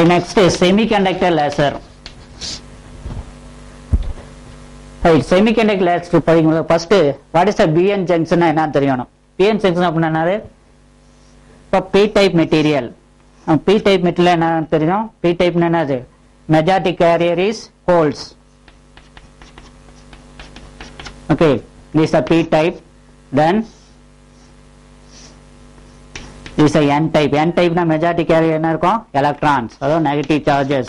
Next is semiconductor laser. Semiconductor laser படிக்கும்போது first what is the PN junction என்னன்னு தெரியணும். PN junction அப்படின்னா என்னது? இப்போ P type material. P type material என்னன்னு தெரியும்? P type என்னது? Magnetic carrier is holes. Okay, this is a P type. Then this is a N type. N type na magnetic carrier என்ன இருக்கும்? Electrons, அதாவது negative charges.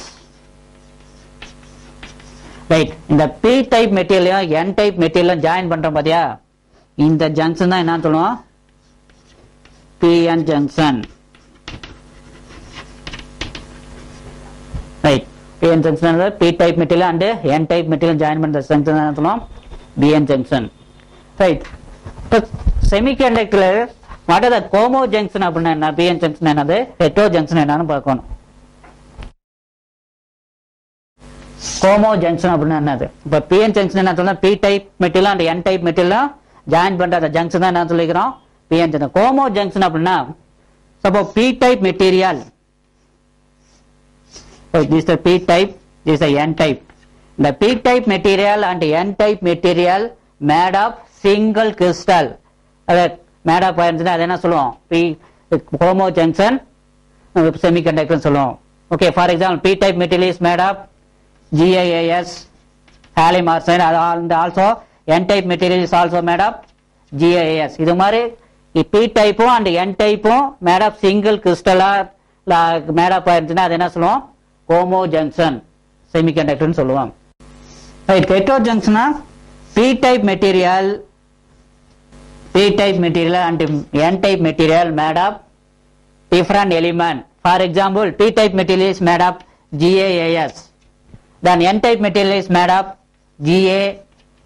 Right, இந்த P type material N type material join பண்றோம் பாத்தியா? இந்த junction தான் என்ன சொல்லுவோம்? PN junction. Right, PN junction P type material and N type material join பண்ற junction என்ன சொல்லுவோம்? BN junction. Right, so semiconductor what are the COMO junction அப்படின்னா என்ன? PN junction என்னது? hetero junction என்னன்னு பார்க்கணும். COMO junction அப்படின்னா என்னது? இப்போ PN junction என்ன சொல்றோம்? P type material and N type material join பண்ற அந்த junction தான் என்ன சொல்லிக்கிறோம்? PN junction. COMO junction அப்படின்னா suppose P type material, so this is the P type, this is the N type. The P type material and N type material made of single crystal. அது made of அது என்ன சொல்லுவோம்? COMO junction semiconductor சொல்லுவோம். Okay, for example, P type material is made of GaAs, gallium arsenide, and also N type material is also made of GaAs. இது மாதிரி P type and N type made of single crystal made of அது என்ன சொல்லுவோம்? COMO junction semiconductor சொல்லுவோம். Right, hetero junction P type material and N type material made of different element. For example, P type material is made of GaAs, then N type material is made of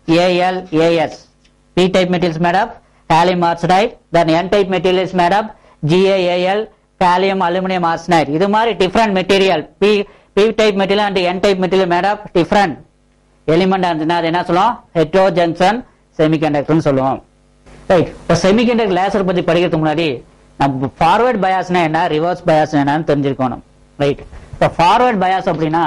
GaAlAs. P type material is made of gallium arsenide, then N type material is made of GaAl gallium aluminum arsenide. இது மாதிரி different material P type material and N type material made of different element and என்ன சொல்லுவோம்? hetero junction semiconductor சொல்லுவோம். Right, இப்போ semiconductor laser பத்தி படிக்கிறதுக்கு முன்னாடி நம்ம ஃபார்வர்ட் பயாஸ்னா என்ன, ரிவர்ஸ் பயாஸ் என்னன்னு தெரிஞ்சிருக்கணும். ரைட், இப்போ ஃபார்வர்ட் பயாஸ் அப்படின்னா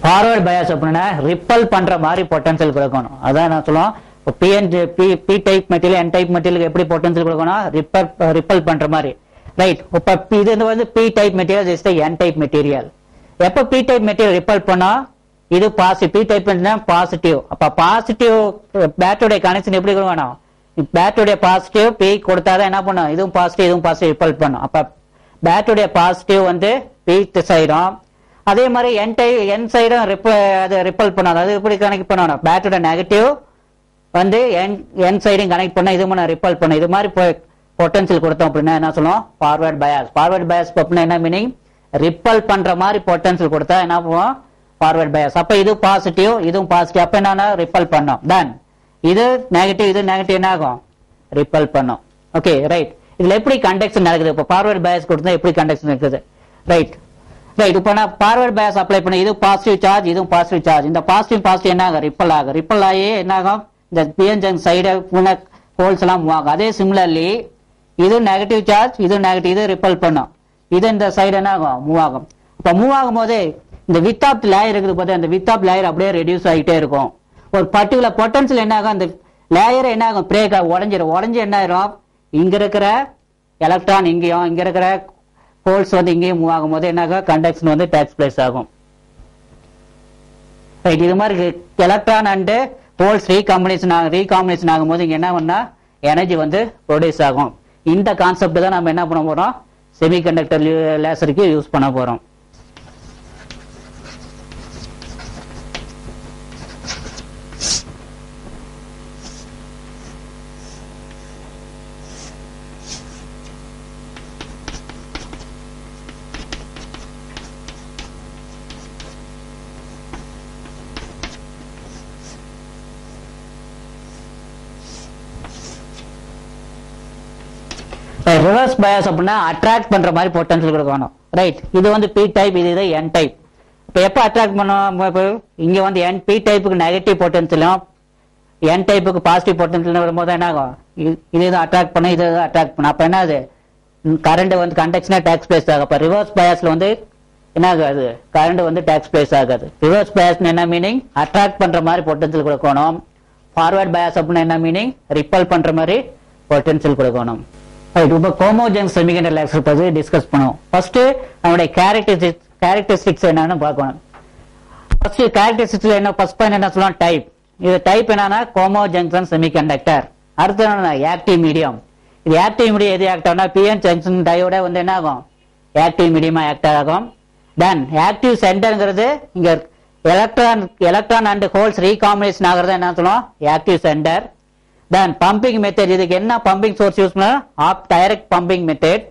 ஃபார்வர்ட் பயாஸ் அப்படின்னா ரிப்பல் பண்ற மாதிரி பொட்டன்ஷியல் கொடுக்கணும். அதான் நான் சொல்லுவோம், P type material N type material எப்படி பொட்டன்ஷியல் கொடுக்கணும்? ரிப்பல் பண்ற மாதிரி. ரைட், இப்ப இது வந்து P type material is N type material. எப்ப P டைப் மெட்டீரியல் ரிப்பல் பண்ணா இது பாசிட்டிவ், P டைப் பாசிட்டிவ். அப்ப பாசிட்டிவ் பேட்டரியோட கனெக்ஷன் எப்படி கொடுக்கணும்? பேட்டரியோட பாசிட்டிவ் P கொடுத்தாதான் என்ன பண்ணும்? இதுவும் பாசிட்டிவ் ரிப்பல் பண்ணும். அப்ப பேட்டரியோட பாசிட்டிவ் வந்து P சைடும், அதே மாதிரி N சைடும் ரிப்பல் பண்ணணும். அது எப்படி கனெக்ட் பண்ணணும்? பேட்டரியோட நெகட்டிவ் வந்து N சைடும் கனெக்ட் பண்ண இது ரிப்பல் பண்ணும். இது மாதிரி பொட்டன்ஷியல் கொடுத்தோம் அப்படின்னா என்ன சொல்லுவோம்? Forward bias. ஃபார்வர்ட் பயாஸ் அப்படின்னா என்ன மீனிங்? ரிப்பல் பண்ற மாதிரி பொட்டன்ஷியல் கொடுத்தா என்ன பண்ணுவோம்? Forward bias. அப்ப இது பாசிட்டிவ், இதுவும் பாசிட்டிவ், அப்ப என்ன ரிப்பல் பண்ணும். தென் இது நெகட்டிவ் என்ன ஆகும்? ரிப்பல் பண்ணும். Okay, right. இதுல எப்படி கண்டக்ஷன் நடக்குது? இப்போ ஃபார்வர்ட் பயாஸ் கொடுத்தா எப்படி கண்டக்ஷன் இருக்குது? ரைட், இப்போ நான் ஃபார்வர்ட் பயாஸ் அப்ளை பண்ண இது பாசிட்டிவ் சார்ஜ், இதுவும் பாசிட்டிவ் சார்ஜ். இந்த பாசிட்டிவ் என்ன ஆகும்? ரிப்பல் ஆகி என்ன ஆகும்? இந்த பிஎன் ஜங்ஷன் சைடு ஹோல்ஸ் எல்லாம் மூவ் ஆகும். அதே சிமிலர்லி இது நெகட்டிவ் சார்ஜ், இது நெகட்டிவ், இது ரிப்பல் பண்ணும். இது இந்த சைடு என்ன ஆகும்? மூவ் ஆகும். இப்ப மூவ் ஆகும் போது இந்த வித் ஆஃப் லேயர் இருக்குது போது அந்த வித் ஆஃப் லேயர் அப்படியே ரெடியூஸ் ஆகிட்டே இருக்கும். ஒரு பர்டிகுலர் பொட்டன்ஷியல் என்ன ஆகும்? அந்த லேயர் என்ன ஆகும்? பிரேக் உடஞ்சி என்ன ஆயிரும்? இங்க இருக்கிற எலக்ட்ரான் இங்கேயும், இங்க இருக்கிற ஹோல்ஸ் வந்து இங்கேயும் மூவ் ஆகும் போது என்ன ஆகும்? கண்டக்ஷன் வந்து டேக்ஸ் பிளேஸ் ஆகும். இது மாதிரி எலக்ட்ரான் அண்ட் ஹோல்ஸ் ரீகாம்பினேஷன் ஆகும்போது இங்க என்ன பண்ணா எனர்ஜி வந்து ப்ரொடியூஸ் ஆகும். இந்த கான்செப்ட் தான் நம்ம என்ன பண்ண போறோம்? செமிகண்டக்டர் லேசருக்கு யூஸ் பண்ண போறோம். ரிவர்ஸ் பயாஸ் அப்படின்னா அட்ராக்ட் பண்ற மாதிரி பொட்டன்ஷியல் கொடுக்கணும். ரைட், இது வந்து பி டைப், இது என் டைப். இப்போ எப்போ அட்ராக்ட் பண்ணுவோம், இங்க வந்து பி டைப்புக்கு நெகட்டிவ் பொட்டன்ஷியலும் என் டைப்புக்கு பாசிட்டிவ் பொட்டன்ஷியல் வரும்போது என்ன ஆகும், இது அட்ராக்ட் பண்ண, இது அட்ராக்ட் பண்ண. அப்ப என்ன, அது கரண்ட் வந்து கண்டக்ஷனா டேக்ஸ் பிளேஸ் ஆகும். அப்ப ரிவர்ஸ் பயாஸ்ல வந்து என்ன ஆகாது, கரண்ட் வந்து டேக்ஸ் பிளேஸ் ஆகாது. ரிவர்ஸ் பயாஸ் என்ன மீனிங், அட்ராக்ட் பண்ற மாதிரி பொட்டன்ஷியல் கொடுக்கணும். ஃபார்வர்ட் பயாஸ் அப்படின்னா என்ன மீனிங், ரிப்பல் பண்ற மாதிரி பொட்டன்ஷியல் கொடுக்கணும். இப்போ ஹோமோஜெனஸ் செமிகண்டக்டர் எலக்ட்ரிக் பத்தி டிஸ்கஸ் பண்ணுவோம். ஃபர்ஸ்ட் அவனுடைய கேரக்டரிஸ்டிக்ஸ் என்னன்னு பார்க்கணும். ஃபர்ஸ்ட் கேரக்டரிஸ்டிக்ஸ்ல என்ன, ஃபர்ஸ்ட் பாயிண்ட் என்ன சொல்லலாம், டைப். இது டைப் என்னன்னா ஹோமோஜங்ஷன் செமிகண்டக்டர். அடுத்து என்ன, ஆக்டிவ் மீடியம். இது ஆக்டிவ் மீடியம் எது ஆக்ட் ஆகும்னா பிஎன் ஜங்ஷன் டயோட வந்து என்ன ஆகும், ஆக்டிவ் மீடியமா ஆக்ட் ஆகும். தென் ஆக்டிவ் சென்டர்ங்கிறது இங்க எலக்ட்ரான் அண்ட் ஹோல்ஸ் ரீகாம்பினேஷன் ஆகிறது என்ன சொல்லுவோம், ஆக்டிவ் சென்டர். தென் பம்பிங் மெத்தட், இதுக்கு என்ன பம்பிங் சோர்ஸ் யூஸ் பண்ணா, டைரக்ட் பம்பிங் மெத்தட்.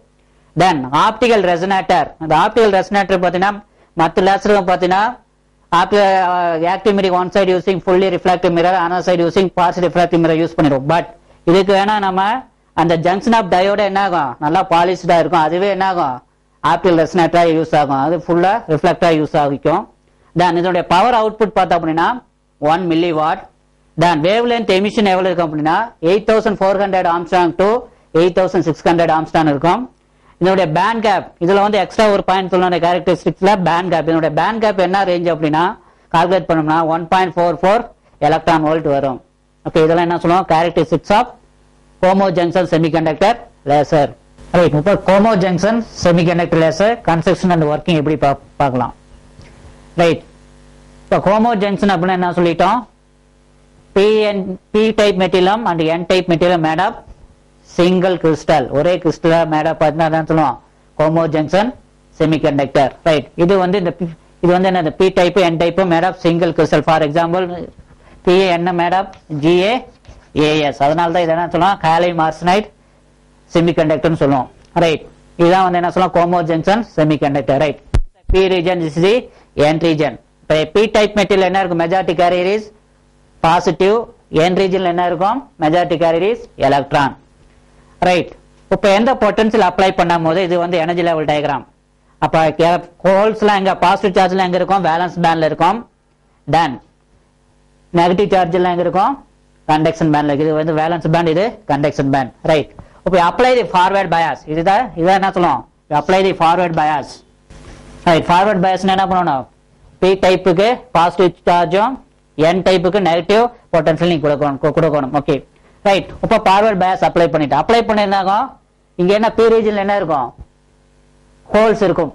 தென் ஆப்டிகல் ரெசனேட்டர், அந்த ஆப்டிகல் ரெசனேட்டர் பாத்தீங்கன்னா மற்ற லேசருக்கு பாத்தீங்கன்னா active medium one side using fully reflective mirror, another side using partial reflective mirror use பண்ணிடுவோம். பட் இதுக்கு வேணா நம்ம அந்த ஜங்ஷன் ஆஃப் டயோட என்ன ஆகும், நல்லா பாலிஷ்டா இருக்கும், அதுவே என்ன ஆகும், ஆப்டிகல் ரெசனேட்டரா யூஸ் ஆகும், அது ஃபுல்லா ரிஃப்ளெக்டா யூஸ் ஆகிக்கும். தென் இதோட பவர் அவுட்புட் பார்த்தோம் அப்படின்னா 1 மில்லி வாட். தென் வேவ் லென்த் எமிஷன் எவ்வளவு இருக்கும் அப்படின்னா 8400 ஆம்ஸ்டாங் டு 8600 ஆம்ஸ்டாங் இருக்கும். இதனுடைய பேண்ட் கேப், இதுல வந்து எக்ஸ்ட்ரா ஒரு பாயிண்ட் சொல்லணும் கேரக்டரிஸ்டிக்ஸ்ல, பேண்ட் கேப். இதனுடைய பேண்ட் கேப் என்ன ரேஞ்ச் அப்படின்னா கால்குலேட் பண்ணோம்னா 1.44 எலக்ட்ரான் வோல்ட் வரும். ஓகே, இதெல்லாம் என்ன சொல்லுவோம், characteristics of homojunction semiconductor laser. Right, இப்போ homojunction semiconductor laser construction and working எப்படி பார்க்கலாம். ரைட், இப்போ ஹோமோஜங்ஷன் அப்படின்னா என்ன சொல்லிட்டோம், P type material and N type material made of single crystal, ஒரே கிறிஸ்டல் மேட் ஆஃப் பார்த்தீங்கன்னா சொல்லுவோம் ஹோமோஜங்ஷன் செமிகண்டக்டர். ரைட், இது வந்து என்ன, P type N type made of single crystal. For example P என்ன மேட் ஆஃப் GaAs, அதனால தான் இதை என்ன சொல்லுவோம், காலியம் ஆர்சனைட் செமிகண்டக்டர்னு சொல்லுவோம். ரைட், இதுதான் வந்து என்ன சொல்லுவோம், homojunction semiconductor. Right, P region is the N region. P type material என்ன இருக்கும், majority carrier is positive. N ரீஜன்ல என்ன இருக்கும், majority carrier is electron. Right, இப்போ எந்த பொட்டன்ஷியல் அப்ளை பண்ணும் போது இது வந்து எனர்ஜி லெவல் டயக்ராம். அப்ப ஹோல்ஸ்லாம் எங்க, பாசிட்டிவ் சார்ஜ்ல எங்க இருக்கும், வேலன்ஸ் பேண்ட்ல இருக்கும். தென் நெகட்டிவ் சார்ஜ்ல எங்க இருக்கும், கண்டக்ஷன் பேண்ட்ல. இது வந்து வேலன்ஸ் பேண்ட், இது கண்டக்ஷன் பேண்ட். ரைட், இப்போ அப்ளை தி ஃபார்வர்ட் பயாஸ். இதான் என்ன சொல்லுவோம், apply the forward bias. Right, forward bias என்ன பண்ணணும், பி டைப்புக்கு பாசிட்டிவ் சார்ஜும் என் டைப்புக்கு நெகட்டிவ் பொட்டன்ஷியல் நீங்க கொடுக்கணும். ஓகே, ரைட், இப்போ ஃபார்வர்ட் பயாஸ் அப்ளை பண்ணிருந்தாங்க. இங்க என்ன, பி ரீஜன்ல என்ன இருக்கும், ஹோல்ஸ் இருக்கும்.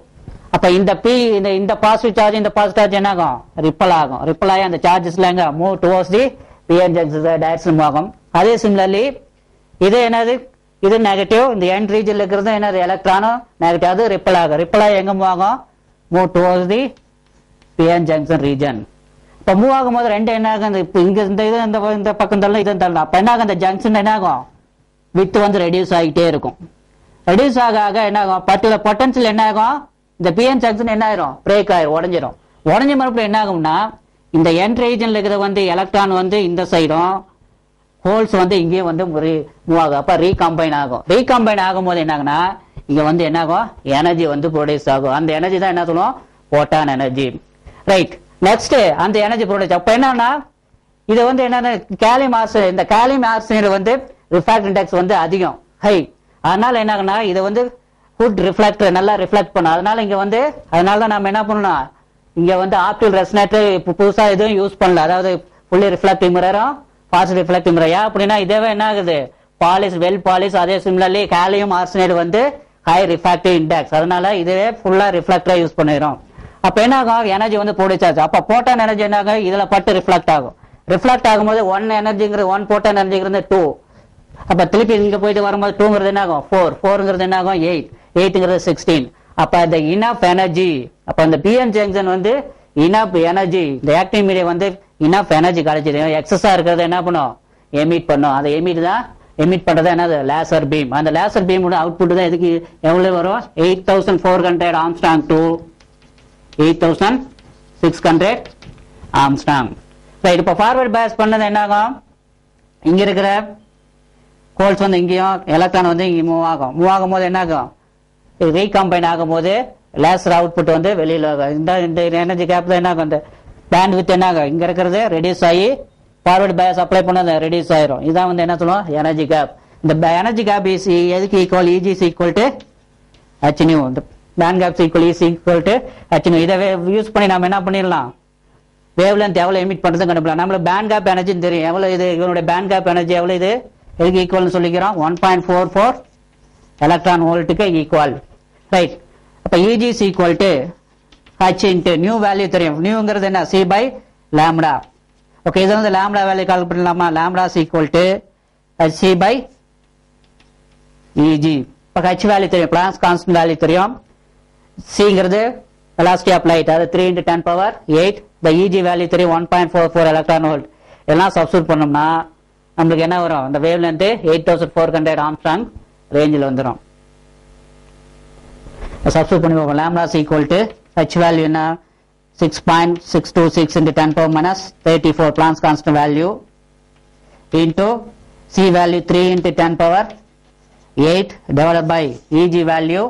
அப்ப இந்த பி இந்த பாசிட்டிவ் சார்ஜ் இந்த பாசிட்டிவ் சார்ஜ் என்ன ஆகும், ரிப்பல் ஆகும். ரிப்பல் ஆகி அந்த சார்ஜஸ்ல எங்க move towards the PN junction direction ஆகும். அதே சிமிலர்லி இது என்னது, இது நெகட்டிவ், இந்த என் ரீஜன்ல இருக்கிறது என்னது, எலக்ட்ரானும் நெகட்டிவ், அது ரிப்பல் ஆகும். ரிப்பல் ஆகி எங்க மூவ் ஆகும், move towards the PN junction region. இப்ப மூவ் ஆகும் போது ரெண்டு என்ன ஆகும், இங்க இந்த பக்கம் தள்ளலாம், இது தள்ளலாம். அப்ப என்ன ஆகும், இந்த ஜங்ஷன் என்ன ஆகும், வித் வந்து ரெடியூஸ் ஆகிட்டே இருக்கும். ரெடியூஸ் ஆக என்ன ஆகும், பர்டிகுலர் பொட்டன்ஷியல் என்ன ஆகும், இந்த பிஎன் ஜங்ஷன் என்ன ஆயிரும், பிரேக் ஆயிரும், உடஞ்சிரும். உடஞ்ச மறுபடியும் என்ன ஆகும்னா, இந்த என் ரீஜன்ல இருக்கிற வந்து எலக்ட்ரான் வந்து இந்த சைடும், ஹோல்ஸ் வந்து இங்கேயும் வந்து மூவ் ஆகும். அப்ப ரீகம்பைன் ஆகும். ரீகம்பைன் ஆகும் போது என்ன ஆகுனா, இங்க வந்து என்ன ஆகும், எனர்ஜி வந்து ப்ரொடியூஸ் ஆகும். அந்த எனர்ஜி தான் என்ன சொல்லுவோம், போட்டான் எனர்ஜி. ரைட், நெக்ஸ்ட் அந்த எனர்ஜி ப்ரொடியூஸ். அப்ப என்னன்னா, இது வந்து என்னன்னா காலியம் ஆர்சனைடு, இந்த காலியம் ஆர்சனைடு வந்து ரிஃப்ராக்ட் இண்டெக்ஸ் வந்து அதிகம், ஹை. அதனால என்ன ஆகுனா, இதை வந்து குட் ரிஃப்ளெக்டர், நல்லா ரிஃப்ளெக்ட் பண்ணும். அதனால இங்க வந்து, அதனால தான் நம்ம என்ன பண்ணணும், இங்க வந்து ஆப்டிகல் ரெசனேட்டர் புதுசா எதுவும் யூஸ் பண்ணல. அதாவது ஃபுல்லி ரிஃப்ளெக்டிவ் மிரரும் பாசிட்டிவ் ரிஃப்ளெக்டிவ் மிரர். அப்படின்னா இதே என்ன ஆகுது, பாலிஷ், வெல் பாலிஷ். அதே சிமிலர்லி காலியம் ஆர்சனைடு வந்து ஹை ரிஃப்ராக்டிவ் இண்டெக்ஸ், அதனால இதுவே ஃபுல்லா ரிஃப்ளெக்டரா யூஸ் பண்ணிடும். அப்ப என்ன ஆகும், எனர்ஜி வந்து ப்ரொடியூஸ் ஆகும். அப்ப போட்டான் எனர்ஜி என்ன ஆகும், இதுல பட்டு ரிஃப்ளெக்ட் ஆகும். ரிஃப்ளெக்ட் ஆகும்போது 1 எனர்ஜிங்கிறது 1 போட்டான் எனர்ஜிங்கிறது 2. அப்ப திருப்பி இங்க போயிட்டு வரும்போது 2ங்கிறது என்ன ஆகும் 4, 4ங்கிறது என்ன ஆகும் 8, 8ங்கிறது 16. அப்ப இந்த இனஃப் எனர்ஜி, அப்ப இந்த பிஎன் ஜங்ஷன் வந்து இனஃப் எனர்ஜி, இந்த ஆக்டிவ் மீடியம் வந்து இனஃப் எனர்ஜி கிடைச்சிடும். எக்ஸஸா இருக்கிறது என்ன பண்ணும், எமிட் பண்ணும். அதை எமிட் பண்றது என்னது, லேசர் பீம். அந்த லேசர் பீம் அவுட்புட் தான் எதுக்கு எவ்வளவு வரும், 8400 ஆம்ஸ்டாங் டு 8600 ஆம்ஸ்டாங். ரைட், இப்போ ஃபார்வர்ட் பயாஸ் பண்ணது என்ன ஆகும், இங்க இருக்கிற ஹோல்ஸ் வந்து இங்கேயும் எலக்ட்ரான் வந்து இங்கே மூவ் ஆகும் போது என்ன ஆகும், ரீகம்பைன் ஆகும் போது லேசர் அவுட்புட் வந்து வெளியில இந்த எனர்ஜி கேப் தான் என்ன ஆகும், இந்த பேண்ட் வித் என்ன ஆகும், இங்க இருக்கிறது ரெடியூஸ் ஆகி ஃபார்வர்ட் பயாஸ் அப்ளை பண்ண ரெடியூஸ் ஆயிரும். இதான் வந்து என்ன சொல்லுவோம், எனர்ஜி கேப். இந்த எனர்ஜி கேப் இஸ் எதுக்கு equal, E G is equal to h nu. இந்த band gap equal is equal to h nu. இதை யூஸ் பண்ணி நம்ம என்ன பண்ணிடலாம், வேவ் லென்த் எவ்வளவு எமிட் பண்றது கண்டுபிடிக்கலாம். நம்மளுக்கு பேண்ட் கேப் எனர்ஜி தெரியும், எவ்வளவு இது இதனுடைய பேண்ட் கேப் எனர்ஜி எவ்வளவு, இது எதுக்கு ஈக்குவல்னு சொல்லிக்கிறோம், 1.44 எலக்ட்ரான் வோல்ட்டுக்கு ஈக்குவல். ரைட். அப்ப E G is equal to h into nu value தெரியும், நியூங்கிறது என்ன, c பை லாம்டா. ஓகே, இதை வந்து லாம்டா வேல்யூ கால் பண்ணலாமா, lambda is equal to h by E G. இப்போ h வேல்யூ தெரியும், பிளாங்க்ஸ் கான்ஸ்டன்ட் வேல்யூ தெரியும், cங்கிறது velocity of light, அது 3 × 10⁸. the EG வேல்யூ தெரியும் 1.44 எலக்ட்ரான் வோல்ட். இதெல்லாம் சப்ஸ்டிட்யூட் பண்ணோம்னா நம்மளுக்கு என்ன வரும், இந்த வேவ் லென்த் 8400 ஆம்ஸ்ட்ராங் ரேஞ்சில் வந்துடும். சப்ஸ்டிட்யூட் பண்ணி பார்ப்போம். Lambda is equal to h value என்ன 6.626 × 10⁻34 blanks constant value into c value 3 × 10⁸ divided by EG value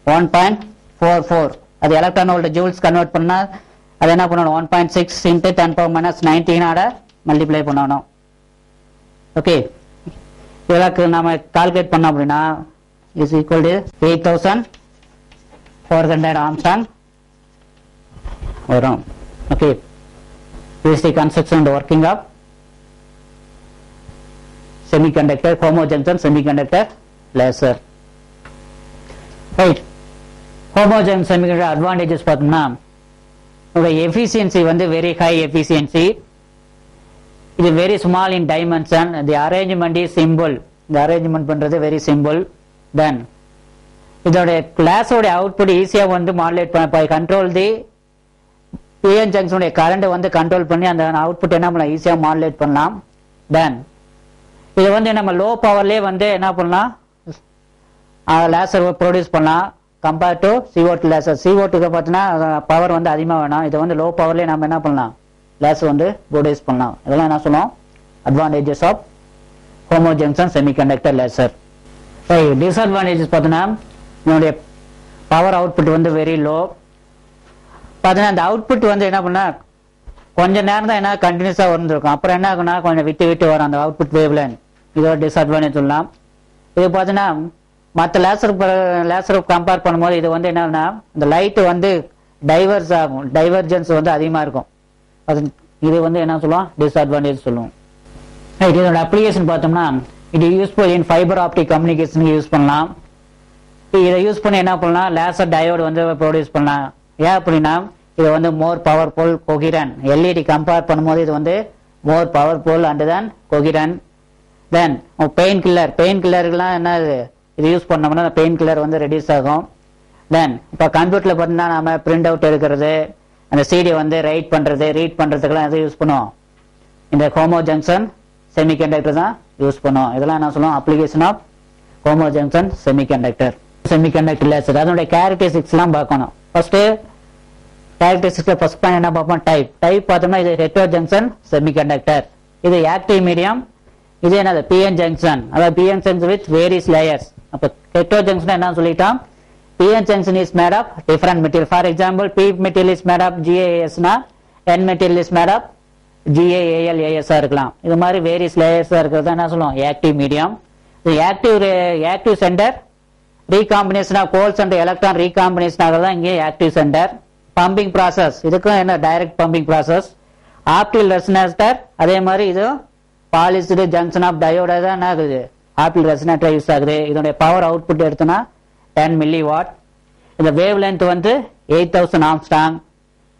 1.44. அது எலக்ட்ரான் வோல்ட் ஜூல்ஸ் கன்வெர்ட் பண்ணா அது என்ன பண்ணணும், 1.6 × 10⁻19 மல்டிப்ளை பண்ணணும். ஓகே, இதெல்லாம் நம்ம கால்குலேட் பண்ணோம் அப்படின்னா இஸ் ஈக்குவல் டு 8400 ஆம்ஸ்ட்ராங் வரும். Okay, this is the construction and working of semiconductor homojunction semiconductor laser. Right. homojunction semiconductor advantages பார்த்தோம்னா efficiency வந்து very high efficiency, இது very small in dimension, the arrangement is simple, the arrangement பண்றது very simple. then இதோட class ஓட output ஈஸியா வந்து modulate பண்ண control the PN junction current வந்து கண்ட்ரோல் பண்ணி அந்த அவுட்புட் என்ன பண்ணலாம், ஈஸியா மாடுலேட் பண்ணலாம். then இது வந்து நம்ம லோ பவர்லயே வந்து என்ன பண்ணலாம், லேசர் ப்ரொடியூஸ் பண்ணலாம் கம்பேர்ட் டு CO2 லேசர். CO2க்கு பார்த்தீங்கன்னா பவர் வந்து அதிகமாக வேணும், இது வந்து லோ பவர்லயே நம்ம என்ன பண்ணலாம், லேசர் வந்து ப்ரொடியூஸ் பண்ணலாம். இதெல்லாம் என்ன சொல்லுவோம், advantages of homojunction semiconductor laser. Disadvantages பார்த்தீங்கன்னா இதனுடைய பவர் அவுட்புட் வந்து வெரி லோ. பார்த்தீங்கன்னா அந்த அவுட்புட் வந்து என்ன பண்ணா கொஞ்ச நேரம் தான் என்ன கண்டினியூஸா வந்துருக்கும், அப்புறம் என்ன ஆகும்னா கொஞ்சம் விட்டு விட்டு வரும் அந்த அவுட்புட் வேவ் லைன். இதோட டிஸ்அட்வான்டேஜ் சொல்லலாம். இது பார்த்தீங்கன்னா மற்ற லேசர் கம்பேர் பண்ணும்போது இது வந்து என்னன்னா இந்த லைட் வந்து டைவர்ஸ் ஆகும், டைவர்ஜென்ஸ் வந்து அதிகமா இருக்கும். அது இது வந்து என்ன சொல்லுவோம், டிஸ்அட்வான்டேஜ் சொல்லுவோம். இதோட அப்ளிகேஷன் பார்த்தோம்னா இது யூஸ்ஃபுல் இன் ஃபைபர் ஆப்டிக் கம்யூனிகேஷனுக்கு யூஸ் பண்ணலாம். இதை யூஸ் பண்ணி என்ன பண்ணலாம், லேசர் டயோடு வந்து ப்ரொடியூஸ் பண்ணலாம். ஏன் அப்படின்னா இது வந்து more powerful coherent, LED compare பண்ணும்போது இது வந்து more powerful and then coherent. Then pain கில்லருக்குலாம் என்ன இது யூஸ் பண்ணோம்னா பெயின் கில்லர் வந்து ரெடியூஸ் ஆகும். தென் இப்போ கம்ப்யூட்டர்ல பார்த்தீங்கன்னா நம்ம பிரிண்ட் அவுட் எடுக்கிறது, அந்த சிடி வந்து ரைட் பண்றது ரீட் பண்றதுக்கெல்லாம் எது யூஸ் பண்ணுவோம், இந்த ஹோமோஜங்ஷன் செமிகண்டக்டர் தான் யூஸ் பண்ணுவோம். இதெல்லாம் என்ன சொல்லுவோம், application of homojunction semiconductor laser. அதனுடைய கேரக்டரிஸ்டிக்ஸ் எல்லாம் பார்க்கணும். ஃபர்ஸ்ட் கேரக்டரிஸ்டிக்ஸ்ல ஃபர்ஸ்ட் பாயிண்ட் என்ன பார்ப்போம், டைப் பார்த்தோம்னா இது ஹெட்டரோஜங்ஷன் செமிகண்டக்டர், இது ஆக்டிவ் மீடியம், இது என்னது பிஎன் ஜங்ஷன், அதாவது PN junction with various layers. அப்ப ஹெட்டரோஜங்ஷன் என்ன சொல்லிட்டோம், PN junction is made of different material. For example P material is made of GaAs னா N material is made of GaAlAs இருக்கலாம். இது மாதிரி வேரியஸ் லேயர்ஸ் இருக்கிறது என்ன சொல்லுவோம், active medium. Active center recombination of holes and electron recombination ஆகிறதா இங்கே active center. Pumping process, இதுக்கும் என்ன direct pumping process. Optical resonator அதே மாதிரி இது பாலிஸ்டு ஜங்ஷன் ஆஃப் டயோட தான் என்ன ஆகுது, ஆப்டிகல் ரெசனேட்டர் யூஸ் ஆகுது. இதனுடைய பவர் அவுட்புட் எடுத்தோம்னா 10 மில்லிவாட். இந்த வேவ் லென்த் வந்து 8000 ஆம்ஸ்ட்ராங்.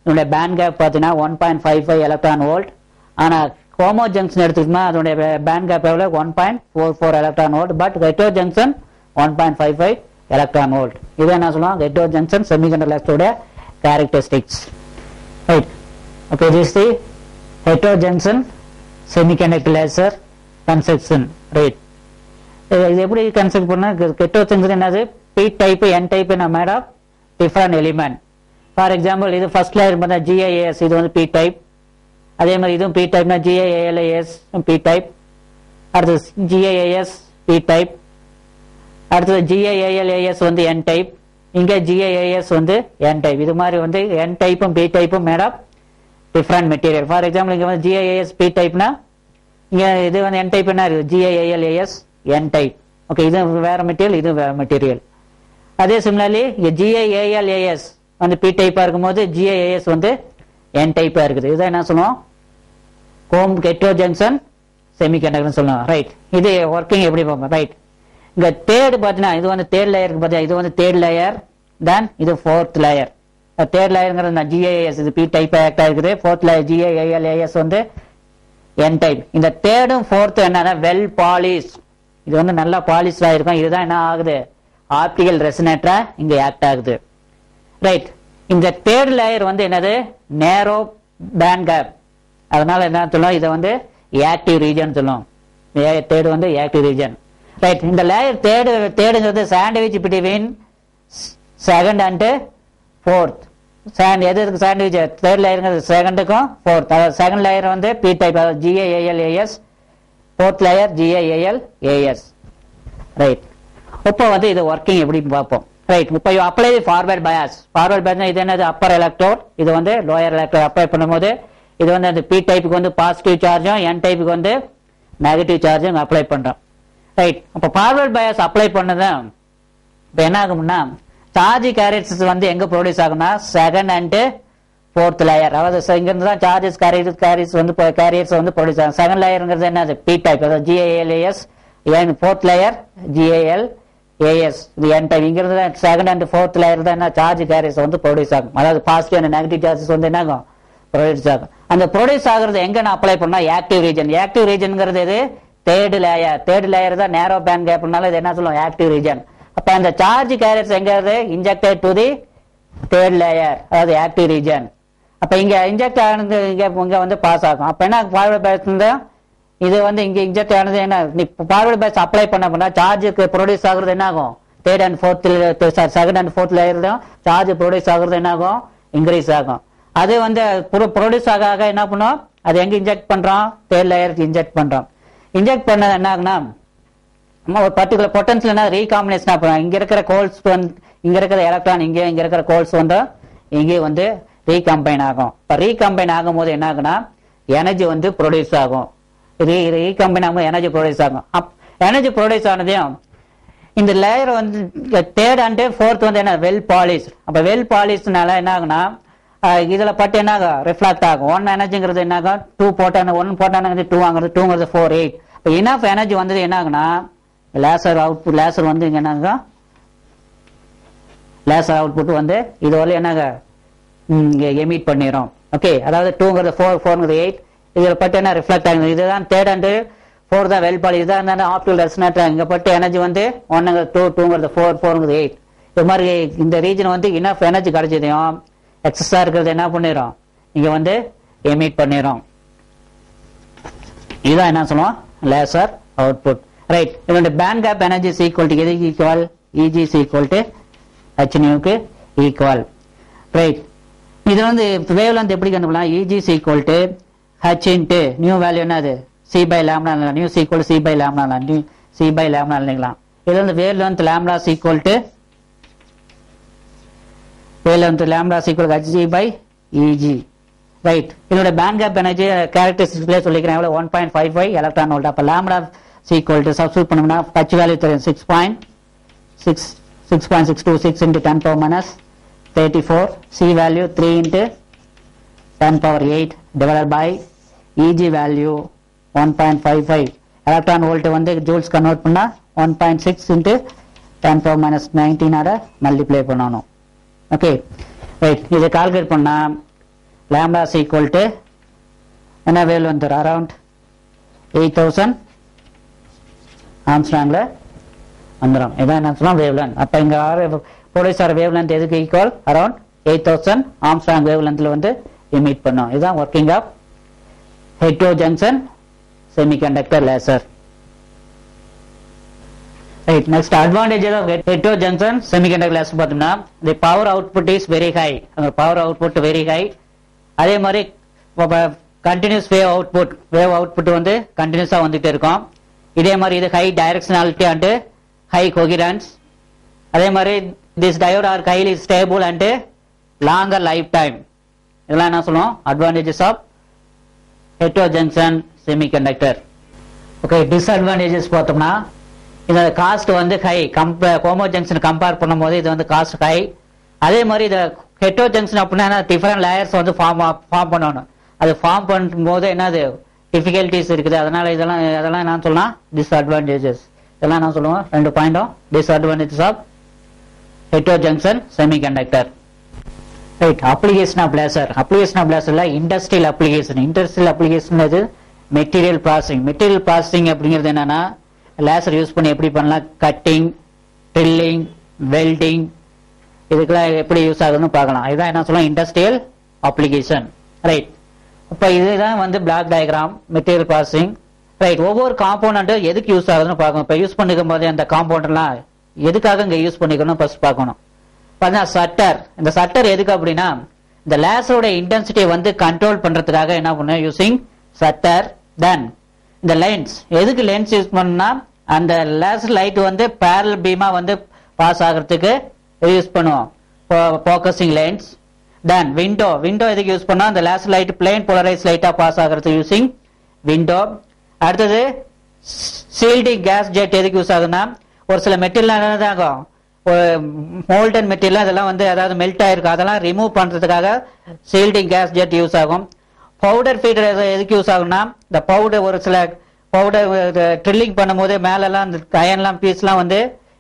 இதனுடைய பேண்ட் கேப் பார்த்தீங்கன்னா 1.55 எலக்ட்ரான் வோல்ட். ஆனால் ஹோமோ ஜங்ஷன் எடுத்துக்கிட்டோம்னா அதனுடைய பேண்ட் கேப் எவ்வளோ 1.44 electron volt. But heterojunction 1.55 electron volt. இது என்ன சொல்லுவோம், ஹெட்டரோ ஜங்ஷன் செமிகண்டக்டர் லேசரோட characteristics. Right. Okay, this is the heterojunction semiconductor laser conception. Right. இது எப்படி கன்செப்ட் பண்ணா, ஹெட்டரோஜங்ஷன் என்னது, P type N type என்ன made of different element. For example இது ஃபர்ஸ்ட் லேயர் பார்த்தா GaAs, இது வந்து P type. அதே மாதிரி இதுவும் P type னா GaAlAs P type. அடுத்தது GAAS P டைப், அடுத்தது GAALAS வந்து N டைப், இங்க GAAS வந்து N டைப். இது மாதிரி வந்து N டைப்பும் P டைப்பும் made of different material. For example இங்க வந்து GAAS P டைப்னா இங்க இது வந்து N டைப் என்ன இருக்கு, GAALAS N டைப். ஓகே, இது வேற மெட்டீரியல், இது வேற மெட்டீரியல். அதே சிமிலர்லி இங்க GAALAS வந்து P டைப்பா இருக்கும்போது GAAS வந்து N டைப்பா இருக்குது. இதை என்ன சொல்லுவோம், கோம் ஹெட்ரோஜங்ஷன் செமிகண்டக்டர் சொல்லலாம். ரைட், இது ஒர்க்கிங் எப்படி பார்ப்போம். ரைட், இங்க தேர்ட் பார்த்தீங்கன்னா இது வந்து தேர்ட் லேயருக்கு பார்த்தீங்கன்னா இது வந்து தேர்ட் லேயர், தென் இது ஃபோர்த் லேயர். தேர்ட் லேயருங்கிறது GAAS இது P டைப் ஆக்ட் ஆகுது. ஃபோர்த் லேயர் GAALAS வந்து N டைப். இந்த தேர்டும் ஃபோர்த் என்னன்னா வெல் பாலிஷ், இது வந்து நல்லா பாலிஷ் ஆயிருக்கும். இதுதான் என்ன ஆகுது, ஆப்டிகல் ரெசனேட்டரா இங்க ஆக்ட் ஆகுது. ரைட், இந்த தேர்ட் லேயர் வந்து என்னது, நேரோ பேண்ட் கேப். அதனால என்ன சொல்லுவோம், இதை வந்து ஆக்டிவ் ரீஜன் சொல்லுவோம். தேர்டு வந்து ஆக்டிவ் ரீஜன். ரைட், இந்த லேயர் தேர்டுங்கிறது sandwich between second and fourth. எதுக்கு சாண்ட்விச், தேர்ட் லேயருங்கிறது செகண்டுக்கும் ஃபோர்த். அதாவது செகண்ட் லேயர் வந்து P டைப், அதாவது GAALAS, fourth layer GAALAS. Right, இப்போ வந்து இது ஒர்க்கிங் எப்படின்னு பார்ப்போம். ரைட், இப்போ apply forward bias. Forward bias இது என்னது, அப்பர் எலக்ட்ரோட், இது வந்து லோயர் எலக்ட்ரோட். அப்ளை பண்ணும்போது இது வந்து அந்த P டைப்புக்கு வந்து பாசிட்டிவ் சார்ஜும் N டைப்புக்கு வந்து நெகட்டிவ் சார்ஜும் அப்ளை பண்றோம். ரைட், அப்போ ஃபார்வர்ட் பயாஸ் அப்ளை பண்ணதும் இப்போ என்ன ஆகும்னா சார்ஜ் கேரியர்ஸ் வந்து எங்க ப்ரொடியூஸ் ஆகும்னா செகண்ட் அண்ட் ஃபோர்த் லேயர். அதாவது இங்க இருந்து தான் சார்ஜஸ் கேரியர்ஸ் வந்து ப்ரொடியூஸ் ஆகும். செகண்ட் லேயருங்கிறது என்னது, P டைப், அதாவது GAALAS. ஃபோர்த் லேயர் GALAS, இது N டைப். இங்கிருந்து செகண்ட் அண்ட் ஃபோர்த் லேயர் தான் என்ன சார்ஜ் கேரியர்ஸ் வந்து ப்ரொடியூஸ் ஆகும். அதாவது பாசிட்டிவ் அண்ட் நெகட்டிவ் சார்ஜஸ் வந்து என்ன ஆகும், ப்ரொடியூஸ் ஆகும். அந்த ப்ரொடியூஸ் ஆகுறது எங்க நான் அப்ளை பண்ணா ஆக்டிவ் ரீஜன். ஆக்டிவ் ரீஜன்ங்கிறது இது தேர்ட் லேயர். தேர்ட் லேயர் தான் நேரோ பேண்ட் கேப்னால இது என்ன சொல்லுவோம், ஆக்டிவ் ரீஜன். அப்ப அந்த சார்ஜ் கேரியர்ஸ் எங்க injected to the third layer, அதாவது ஆக்டிவ் ரீஜன். அப்ப இங்க இன்ஜெக்ட் ஆனது இங்க வந்து பாஸ் ஆகும். அப்ப என்ன ஃபார்வர்ட் பயாஸ் இருந்தா இது வந்து இங்க இன்ஜெக்ட் ஆனது என்ன, நீ ஃபார்வர்ட் பயாஸ் அப்ளை பண்ண சார்ஜுக்கு ப்ரொடியூஸ் ஆகுறது என்ன ஆகும், third and fourth second and fourth layer தான் சார்ஜ் ப்ரொடியூஸ் ஆகுறது என்ன ஆகும், இன்க்ரீஸ் ஆகும். அது வந்து ப்ரொடியூஸ் ஆக என்ன பண்ணும், அது எங்க இன்ஜெக்ட் பண்றோம், தேர்ட் லேயருக்கு இன்ஜெக்ட் பண்றோம். இன்ஜெக்ட் பண்ணது என்ன ஆகுனா ஒரு பர்டிகுலர் பொட்டன்ஷியல் ரீகாம்பினேஷன் ஆகும். இங்க இருக்கிற கோல்ஸ் வந்து இங்க இருக்கிற எலக்ட்ரான் இங்க இருக்கிற கோல்ஸ் வந்து இங்கே வந்து ரீகம்பைன் ஆகும். இப்ப ரீகம்பைன் ஆகும் போது என்ன ஆகுனா எனர்ஜி வந்து ப்ரொடியூஸ் ஆகும். ரீகம்பைன் ஆகும்போது எனர்ஜி ப்ரொடியூஸ் ஆகும். எனர்ஜி ப்ரொடியூஸ் ஆனதையும் இந்த லேயர் வந்து தேர்ட் அண்ட் ஃபோர்த் வந்து என்ன வெல் பாலிஷ். அப்ப வெல் பாலிஷ்னால என்ன ஆகுனா இதுல பட்டு என்ன ஆகும், ரிஃப்ளாக்ட் ஆகும். 1 எனர்ஜிங்கிறது என்ன ஆகும், 2 போட்டான் 1 போட்டான் 2 ஆகுறது 2ங்கிறது 4 8. இப்போ இனஃப் எனர்ஜி வந்தது என்ன ஆகுனா லேசர் அவுட்புட், லேசர் வந்து இங்க என்ன ஆகும், லேசர் அவுட்புட் வந்து இது வரல என்ன எமிட் பண்ணிடும். ஓகே, அதாவது 2ங்கிறது 4 4ங்கிறது 8. இதுல பட்டு என்ன ரிஃப்ளெக்ட் ஆகுது. இதுதான் தேர்ட் அண்ட் ஃபோர்த் தான் வெல் பாலிஷ். இதான் ஆப்டிகல் ரெசனேட்டர். இங்க பட்டு எனர்ஜி வந்து 1ங்கிறது 2 2ங்கிறது 4 4ங்கிறது 8. இது மாதிரி இந்த ரீஜன் வந்து இனஃப் எனர்ஜி கிடைச்சதையும் எக்ஸஸா இருக்கிறது என்ன பண்ணிடும், இங்க வந்து எமிட் பண்ணிடும். இதுதான் என்ன சொல்லுவோம், லேசர் அவுட்புட். ரைட், இதோட band gap energy is equal to எதுக்கு equal, EG is equal to h க்கு ஈக்குவல். ரைட், இது வந்து வேவ் லென்த் எப்படி கண்டுபிடிக்கலாம், EG is equal to h into nu value என்னது c by lambda, nu is equal to c by lambda, nu c by lambda எழுதிக்கலாம். இது வந்து wavelength lambda is equal to wavelength lambda is equal to hg by EG. Right, இதோட band gap energy கேரக்டரிஸ்டிக்ஸ்ல சொல்லிக்கிறேன் எவ்வளவு 1.55 electron volt. அப்ப lambda equal to substitute பண்ணோம்னா h value தெரியும் 6.626 into 10 power minus 34, c value 3 into 10 power 8 divided by EG value 1.55. electron volt வந்து joules convert பண்ணா 1.6 into 10 power minus 19 ஆட multiply பண்ணணும். ஓகே, ரைட், இதை கால்குலேட் பண்ணா lambda is equal to என்ன wave length around 8000 ஆம்ஸ்ட்ராங்ல வந்துடும். இதான் என்ன சொல்றோம் வேவ் லென்த். அப்ப இங்க ப்ரொடியூஸ் ஆகிற வேவ் லென்த் எதுக்கு ஈக்குவல், அரௌண்ட் 8000 ஆம்ஸ்ட்ராங் வேவ் லென்த்ல வந்து எமிட் பண்ணும். இதுதான் working of heterojunction semiconductor laser. Right, next advantage of heterojunction semiconductor laser பார்த்தோம்னா the power output is very high. அந்த பவர் அவுட்புட் வெரி ஹை. அதே மாதிரி கண்டினியூஸ் வேவ் அவுட்புட் வந்து கண்டினியூஸா வந்துட்டு இருக்கும். இதே மாதிரி இது high directionality and high coherence. அதே மாதிரி this diode are highly stable and longer life time. இதெல்லாம் என்ன சொல்லுவோம் advantages of heterojunction semiconductor. Okay, disadvantages பார்த்தோம்னா இந்த காஸ்ட் வந்து ஹை, ஹோமோ ஜங்ஷன் கம்பேர் பண்ணும்போது இது வந்து காஸ்ட் ஹை. அதே மாதிரி இந்த ஹெட்டரோ ஜங்ஷன் அப்படின்னா டிஃபரெண்ட் லேயர்ஸ் வந்து ஃபார்ம் பண்ணணும். அது ஃபார்ம் பண்ணும்போது என்னது டிஃபிகல்டிஸ் இருக்குது. அதனால அதெல்லாம் என்ன சொல்லலாம் டிஸ்அட்வான்டேஜஸ். இதெல்லாம் என்ன சொல்லுவோம் 2 பாயிண்டும் disadvantages of heterojunction semiconductor. Right, application of laser. Application of லேசர்ல industrial application. Industrial application material processing. Material processing அப்படிங்கிறது என்னன்னா லேசர் யூஸ் பண்ணி எப்படி பண்ணலாம், கட்டிங், ட்ரில்லிங், வெல்டிங், இதுக்கெல்லாம் எப்படி யூஸ் ஆகுதுன்னு பார்க்கலாம். இதுதான் என்ன சொல்லலாம் இண்டஸ்ட்ரியல் அப்ளிகேஷன். ரைட், இப்போ இதுதான் வந்து block diagram material processing. Right, ஒவ்வொரு காம்பவுண்டும் எதுக்கு யூஸ் ஆகுதுன்னு பார்க்கணும். இப்போ யூஸ் பண்ணிக்கும் போது அந்த காம்பவுண்ட்லாம் எதுக்காக இங்கே யூஸ் பண்ணிக்கணும் ஃபர்ஸ்ட் பார்க்கணும். பார்த்தீங்கன்னா சட்டர். இந்த சட்டர் எதுக்கு அப்படின்னா இந்த லேசரோட இன்டென்சிட்டியை வந்து கண்ட்ரோல் பண்றதுக்காக என்ன பண்ணும் யூசிங் சட்டர். தென் இந்த லென்ஸ் எதுக்கு லென்ஸ் யூஸ் பண்ணா அந்த லேசர் லைட் வந்து பேரல் பீமா வந்து பாஸ் ஆகிறதுக்கு யூஸ் பண்ணுவோம் ஃபோக்கஸிங் லென்ஸ். தென் விண்டோ. விண்டோ எதுக்கு யூஸ் பண்ணா அந்த லேசர் லைட் பிளேன் போலரைஸ் லைட்டா பாஸ் ஆகிறதுக்கு யூசிங் விண்டோ. அடுத்தது ஷீல்டிங் கேஸ் ஜெட் எதுக்கு யூஸ் ஆகுதுன்னா ஒரு சில மெட்டீரியல் ஆகும் மோல்டன் மெட்டீரியல் அதெல்லாம் வந்து அதாவது மெல்ட் ஆயிருக்கு, அதெல்லாம் ரிமூவ் பண்றதுக்காக ஷீல்டிங் கேஸ் ஜெட் யூஸ் ஆகும். பவுடர் ஃபீடர் எதுக்கு யூஸ் ஆகும்னா இந்த பவுடர் ஒரு சில பவுடர் ட்ரில்லிங் பண்ணும்போது மேலெல்லாம் இந்த அயன்லாம் பீஸ்லாம் வந்து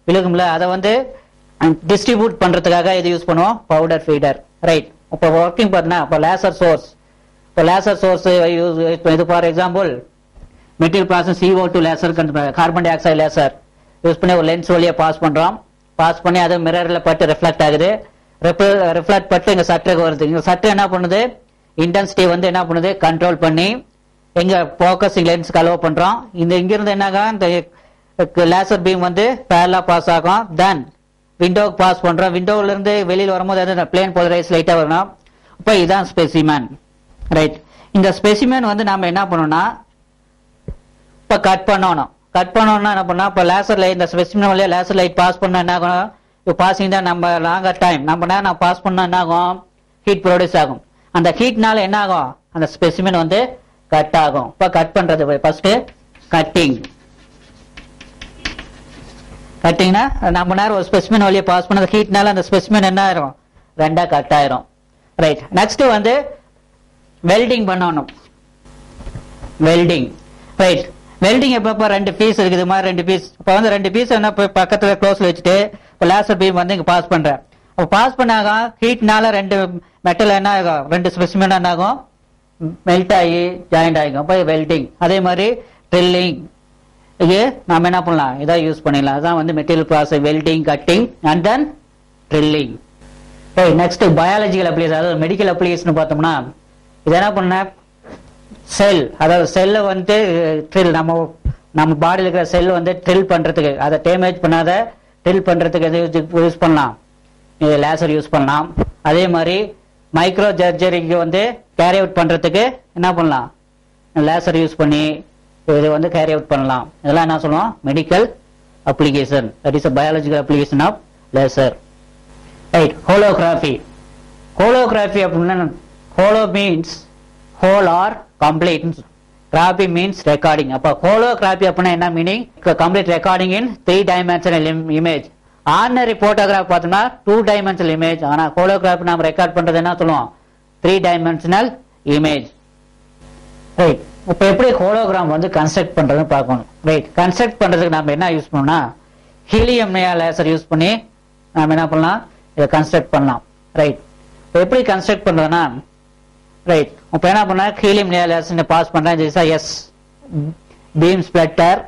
விழுகும்ல, அதை வந்து டிஸ்ட்ரிபியூட் பண்றதுக்காக இது யூஸ் பண்ணுவோம் பவுடர் ஃபீடர். ரைட், இப்போ ஒர்க்கிங் பார்த்தீங்கன்னா இப்போ லேசர் சோர்ஸ். இப்போ லேசர் சோர்ஸ் இது for example material process CO2 laser, carbon di oxide laser use பண்ணி ஒரு லென்ஸ் வழியா பாஸ் பண்றோம். பாஸ் பண்ணி அது மிரர்ல பட்டு ரிஃப்ளெக்ட் ஆகுது. ரிஃப்ளெக்ட் பட்டு இங்க சட்டருக்கு வருது. இங்க சட்டர் என்ன பண்ணுது இன்டென்சிட்டி வந்து என்ன பண்ணுது கண்ட்ரோல் பண்ணி எங்க போக்கஸிங் லென்ஸ்க்கு அலோவ் பண்றோம். இந்த இங்கிருந்து என்னாகும் இந்த லேசர் பீம் வந்து பேரலா பாஸ் ஆகும். தென் விண்டோக்கு பாஸ் பண்றோம். விண்டோல இருந்து வெளியில் வரும்போது அது பிளேன் போலரைஸ் லைட்டா வரணும். இப்போ இதுதான் ஸ்பெசிமன். ரைட், இந்த ஸ்பெசிமன் வந்து நாம என்ன பண்ணோம்னா இப்ப கட் பண்ணணும். கட் பண்ணோம்னா என்ன பண்ணா இப்போ லேசர் லைட் இந்த ஸ்பெசிமன் வழியா லேசர் லைட் பாஸ் பண்ணா என்ன ஆகும், இப்போ பாசிங் தான் நம்ம லாங்கர் டைம் நம்ம நேரம் பாஸ் பண்ணா என்ன ஆகும் ஹீட் ப்ரொடியூஸ் ஆகும். அந்த ஹீட்னால என்ன ஆகும் அந்த ஸ்பெசிமன் வந்து கட் ஆகும். இப்ப கட் பண்றது ஃபர்ஸ்ட் கட்டிங். கட்டிங்னா நம்ம நேரம் ஒரு ஸ்பெசிமன் வழியா பாஸ் பண்ண ஹீட்னால அந்த ஸ்பெசிமன் என்ன ஆயிரும் ரெண்டா கட் ஆயிரும். ரைட், நெக்ஸ்ட் வந்து வெல்டிங் பண்ணணும். வெல்டிங். ரைட், வெல்டிங் எப்ப 2 பீஸ் இருக்குது மாதிரி 2 பீஸ். இப்போ வந்து 2 பீஸ் என்ன பக்கத்துல க்ளோஸ்ல வச்சுட்டு இப்போ லேசர் பீம் வந்து இங்க பாஸ் பண்றேன். அப்போ பாஸ் பண்ணாக ஹீட்னால 2 மெட்டல் என்ன ஆகும் 2 ஸ்பெசிமன் என்ன ஆகும் மெல்ட் ஆகி ஜாயிண்ட் ஆகும். அப்போ வெல்டிங். அதே மாதிரி ட்ரில்லிங் இது நாம என்ன பண்ணலாம் இதான் யூஸ் பண்ணிடலாம். அதான் வந்து material process welding, cutting and then drilling. Next biological application அதாவது மெடிக்கல் அப்ளிகேஷன் பார்த்தோம்னா இது என்ன பண்ண செல் அதாவது செல்லை வந்து ட்ரில் நம்ம பாடியில் இருக்கிற செல் வந்து ட்ரில் பண்றதுக்கு அதை டேமேஜ் பண்ணாத ட்ரில் பண்றதுக்கு எது யூஸ் பண்ணலாம் லேசர் யூஸ் பண்ணலாம். அதே மாதிரி மைக்ரோ சர்ஜரிக்கு வந்து கேரி அவுட் பண்றதுக்கு என்ன பண்ணலாம் லேசர் யூஸ் பண்ணி இது வந்து கேரி அவுட் பண்ணலாம். இதெல்லாம் என்ன சொல்லுவோம் medical application. That is a biological application of laser. Right, holography. Holography அப்படின்னா holo means whole or complete, graphy means recording. அப்ப ஹோலோகிராஃபி அப்படின்னா என்ன meaning complete recording in 3 dimensional image. Ordinary photograph பார்த்தோம்னா 2 dimensional image. ஆனா holography நாம record பண்றது என்ன சொல்லுவோம் 3 dimensional இமேஜ். ரைட், இப்ப எப்படி ஹோலோகிராம் வந்து கன்ஸ்ட்ரக்ட் பண்றதுன்னு பார்க்கணும். ரைட், கன்ஸ்ட்ரக்ட் பண்றதுக்கு நம்ம என்ன யூஸ் பண்ணோம்னா ஹீலியம் லேசர் யூஸ் பண்ணி நாம என்ன பண்ணலாம் இதை கன்ஸ்ட்ரக்ட் பண்ணலாம். ரைட், எப்படி கன்ஸ்ட்ரக்ட் பண்றதுன்னா ரைட் இப்ப என்ன பண்ணா ஹீலியம் லேசர் பாஸ் பண்றேன் எஸ் பீம் ஸ்பிளிட்டர்.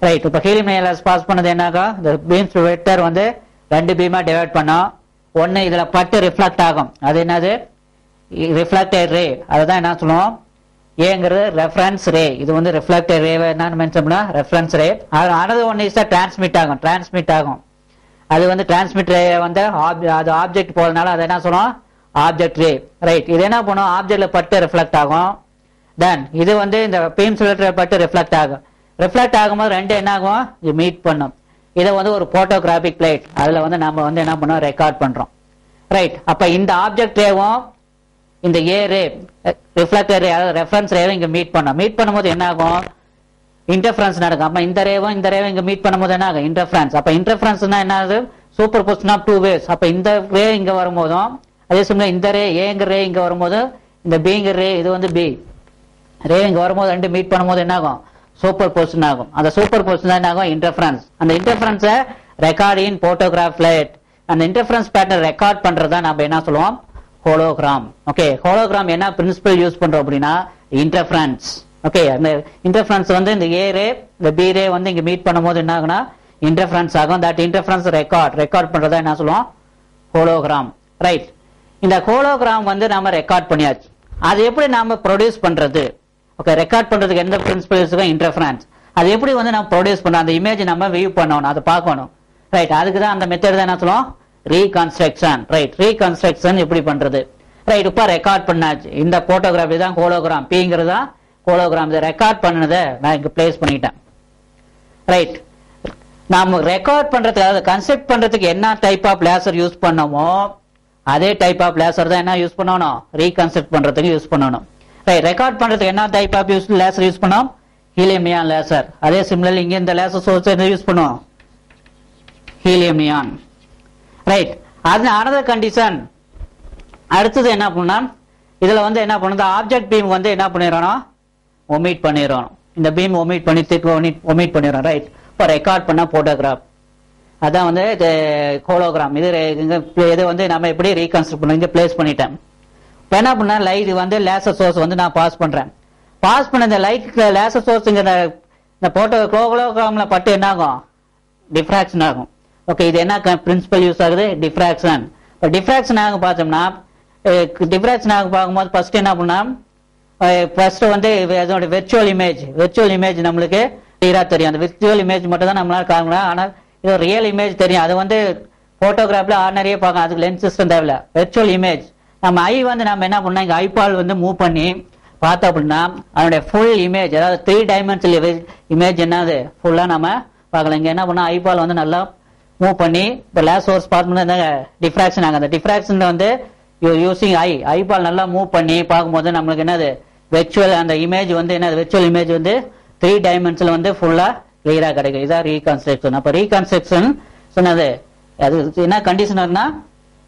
ரைட், இப்ப ஹீலியம் லேசர் பாஸ் பண்ணது என்னாக இந்த பீம் ஸ்பிளிட்டர் வந்து 2 பீமா டிவைட் பண்ணோம். ஒன்னு இதுல பட்டு ரிஃப்ளெக்ட் ஆகும். அது என்னது ரிஃப்ளெக்டட் ரே. அதுதான் என்ன சொல்லுவோம் ஏங்கிறது ரெஃபரன்ஸ் ரே. இது வந்து ரிஃப்ளெக்டட் ரே என்னன்னு மென்ஷன் பண்ணா reference ray. Another one is transmit ஆகும். அது வந்து டிரான்ஸ்மிட் ரே வந்து அது ஆப்ஜெக்ட் போறதுனால அதை என்ன சொல்லுவோம் ஆப்ஜெக்ட் ரே. ரைட், இது என்ன பண்ணும் ஆப்ஜெக்ட்ல பட்டு ரிஃப்ளெக்ட் ஆகும். தென் இது வந்து இந்த பீம் ஸ்பிளிட்டர் பட்டு ரிஃப்ளெக்ட் ஆகும். ரிஃப்ளெக்ட் ஆகும்போது ரெண்டு என்ன ஆகும், இது மீட் பண்ணும். இதை வந்து ஒரு போட்டோகிராபிக் பிளேட், அதுல வந்து நம்ம வந்து என்ன பண்ணோம், ரெக்கார்ட் பண்றோம். ரைட். அப்ப இந்த ஆப்ஜெக்ட் ரேவும் இந்த ஏ ரே ரிஃப்ளெக்டர் ரே ரெஃபரன்ஸ் ரேவும் இங்க மீட் பண்ணும்போது என்ன ஆகும், இன்டர்ஃபரன்ஸ் நடக்கும். அப்ப இந்த ரேவும் இங்க மீட் பண்ணும்போது என்ன ஆகும், இன்டர்ஃபரன்ஸ். அப்ப இன்டர்ஃபரன்ஸ்னா என்ன ஆகுது, superposition of two waves. அப்ப இந்த ரே இங்க வரும்போதும் அதே சமயம் இந்த ரே ஏங்கிற ரே இங்க வரும்போது இந்த பிங்கிற ரே இது வந்து பி ரே இங்க வரும்போது ரெண்டு மீட் பண்ணும்போது என்ன ஆகும், சூப்பர் பொசிஷன் ஆகும். அந்த சூப்பர் பொசிஷன் என்ன ஆகும், இன்டர்ஃபரன்ஸ். அந்த இன்டர்ஃபரன்ஸை ரெக்கார்ட் இன் போட்டோகிராஃப் பிளேட். அந்த இன்டர்ஃபரன்ஸ் பேட்டர்ன் ரெக்கார்ட் பண்றதா நம்ம என்ன சொல்லுவோம், ஹோலோகிராம். ஓகே, ஹோலோகிராம் என்ன பிரின்சிபல் யூஸ் பண்றோம் அப்படின்னா இன்டர்ஃபரன்ஸ். ஓகே, அந்த இன்டர்ஃபரன்ஸ் வந்து இந்த ஏ ரே இந்த பி ரே வந்து இங்க மீட் பண்ணும்போது என்ன ஆகுனா இன்டர்ஃபரன்ஸ் ஆகும். தட் இன்டர்ஃபரன்ஸ் ரெக்கார்ட் பண்றதா என்ன சொல்லுவோம், ஹோலோகிராம். ரைட். இந்த ஹோலோகிராம் வந்து நாம ரெக்கார்ட் பண்ணியாச்சு. அது எப்படி நாம ப்ரொடியூஸ் பண்றது, ஓகே, ரெக்கார்ட் பண்றதுக்கு எந்த பிரின்சிபல் யூஸ், இன்டர்ஃபரன்ஸ். அது எப்படி வந்து நம்ம ப்ரொடியூஸ் பண்றோம், அந்த இமேஜ் நம்ம வியூ பண்ணணும், அதை பார்க்கணும். ரைட். அதுக்கு தான் அந்த மெத்தட் தான் என்ன சொல்லுவோம், ரீகன்ஸ்ட்ரக்ஷன். ரைட். ரீகன்ஸ்ட்ரக்ஷன் எப்படி பண்றது. ரைட். இப்ப ரெக்கார்ட் பண்ணாச்சு. இந்த போட்டோகிராஃபி தான் ஹோலோகிராம், பிங்கிறது தான் ஹோலோகிராம். இதை ரெக்கார்ட் பண்ணதை நான் இங்க பிளேஸ் பண்ணிட்டேன். ரைட். நாம ரெக்கார்ட் பண்றதுக்கு, அதாவது கன்ஸ்ட்ரக்ட் பண்றதுக்கு என்ன டைப் ஆஃப் லேசர் யூஸ் பண்ணமோ அதே டைப் ஆஃப் லேசர் தான் என்ன யூஸ் பண்ணணும், ரீகன்ஸ்ட்ரக்ட் பண்றதுக்கு யூஸ் பண்ணணும். ரைட். ரெக்கார்ட் பண்றதுக்கு என்ன டைப் ஆஃப் லேசர் யூஸ் பண்ணோம், ஹீலியம் நியான் லேசர். அதே சிமிலர்லி இங்க இந்த லேசர் சோர்ஸ் என்ன யூஸ் பண்ணுவோம், ஹீலியம் நியான். ரைட். அது அனதர் கண்டிஷன். அடுத்தது என்ன பண்ணா, இதுல வந்து என்ன பண்ணுது, ஆப்ஜெக்ட் பீம் வந்து என்ன பண்ணிடணும், ஒமிட் பண்ணிடணும். இந்த பீம் ஒமிட் பண்ணிடுறோம். ரைட். இப்போ ரெக்கார்ட் பண்ண போட்டோகிராஃப் அதான் வந்து ஹோலோகிராம். இது வந்து நம்ம எப்படி ரீகன்ஸ்ட்ரக்ட் பண்ண, இங்க பிளேஸ் பண்ணிட்டேன். இப்போ என்ன பண்ண, லைட் வந்து லேசர் சோர்ஸ் வந்து நான் பாஸ் பண்றேன். பாஸ் பண்ண இந்த லைட் லேசர் சோர்ஸ் இந்த போட்டோ ஹோலோகிராம்ல பட்டு என்ன ஆகும், டிஃப்ராக்ஷன் ஆகும். ஓகே, இது என்ன பிரின்சிபல் யூஸ் ஆகுது, டிஃப்ராக்ஷன். இப்போ டிஃப்ராக்ஷன் ஆகும் பார்த்தோம்னா, டிஃப்ராக்ஷன் ஆகும் பார்க்கும்போது ஃபர்ஸ்ட் என்ன பண்ணா, ஃபர்ஸ்ட் வந்து அதோட வெர்ச்சுவல் இமேஜ் நம்மளுக்கு கிளியரா தெரியும். அந்த விர்ச்சுவல் இமேஜ் மட்டும் தான் நம்மளால காணலாம். ஆனால் இது ரியல் இமேஜ் தெரியும். அது வந்து போட்டோகிராஃப்ல ஆர்டினரியே பார்க்கலாம், அதுக்கு லென்ஸ் சிஸ்டம் தேவையில்ல. வெர்ச்சுவல் இமேஜ் நம்ம ஐ வந்து நம்ம என்ன பண்ணோம், இங்க ஐபால் வந்து மூவ் பண்ணி பார்த்தோம் அப்படின்னா அதனுடைய ஃபுல் இமேஜ், அதாவது 3 டைமென்ஷனல் இமேஜ் என்னது ஃபுல்லா நம்ம பார்க்கலாம். இங்க என்ன பண்ணா, ஐபால் வந்து நல்லா மூவ் பண்ணி இப்போ லேஸ் சோர்ஸ் பார்க்கும்போது டிஃப்ராக்ஷன் ஆகும். அந்த டிஃப்ராக்ஷன் வந்து யூசிங் ஐபால் நல்லா மூவ் பண்ணி பார்க்கும்போது நம்மளுக்கு என்னது வெர்ச்சுவல் அந்த இமேஜ் வந்து என்னது, வெர்ச்சுவல் இமேஜ் வந்து 3 டைமென்ஷன்ல வந்து ஃபுல்லா கிளியரா கிடைக்கும். இதான் ரீகன்ஸ்ட்ரக்ஷன். அப்ப ரீகன்ஸ்ட்ரக்ஷன் சொன்னது அது என்ன கண்டிஷனர்னா,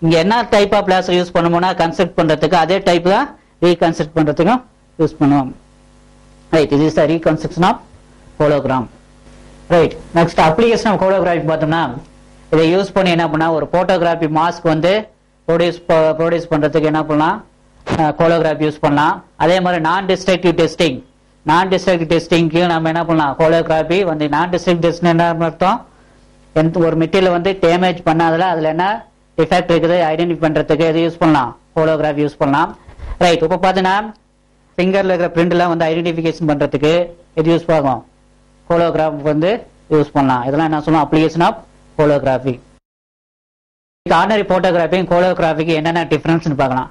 இங்க என்ன டைப் ஆஃப் லேசர் யூஸ் பண்ணுவோம்னா கன்ஸ்ட்ரக்ட் பண்றதுக்கு அதே டைப் தான் ரீகன்ஸ்ட்ரக்ட் பண்றதுக்கும் யூஸ் பண்ணுவோம். ரைட். இது is the reconstruction of hologram. Right. Next application of holography பார்த்தோம்னா, இதை யூஸ் பண்ணி என்ன பண்ணா, ஒரு போட்டோகிராஃபி மாஸ்க் வந்து ப்ரொடியூஸ் பண்றதுக்கு என்ன பண்ணலாம், ஹோலோகிராஃபி யூஸ் பண்ணலாம். அதே மாதிரி நான் டிஸ்ட்ரக்டிவ் டெஸ்டிங்க்கு நம்ம என்ன பண்ணலாம், ஹோலோகிராஃபி வந்து நான் டிஸ்ட்ரக்டிவ் டெஸ்ட் என்ன அர்த்தம், ஒரு மெட்டீரியல் வந்து டேமேஜ் பண்ணாதல அதுல என்ன டிஃபெக்ட் இருக்குது ஐடென்டிஃபை பண்றதுக்கு இது யூஸ் பண்ணலாம், ஹோலோகிராஃபி யூஸ் பண்ணலாம். ரைட். இப்போ பார்த்தீங்கன்னா ஃபிங்கர்ல இருக்கிற பிரிண்ட்லாம் வந்து ஐடென்டிஃபிகேஷன் பண்றதுக்கு இது யூஸ் ஆகும், ஹோலோகிராஃப் வந்து யூஸ் பண்ணலாம். இதெல்லாம் என்ன சொல்லலாம், application of holography. Ordinary photography ஹோலோகிராஃபிக்கு என்னென்ன டிஃபரன்ஸ் பார்க்கலாம்.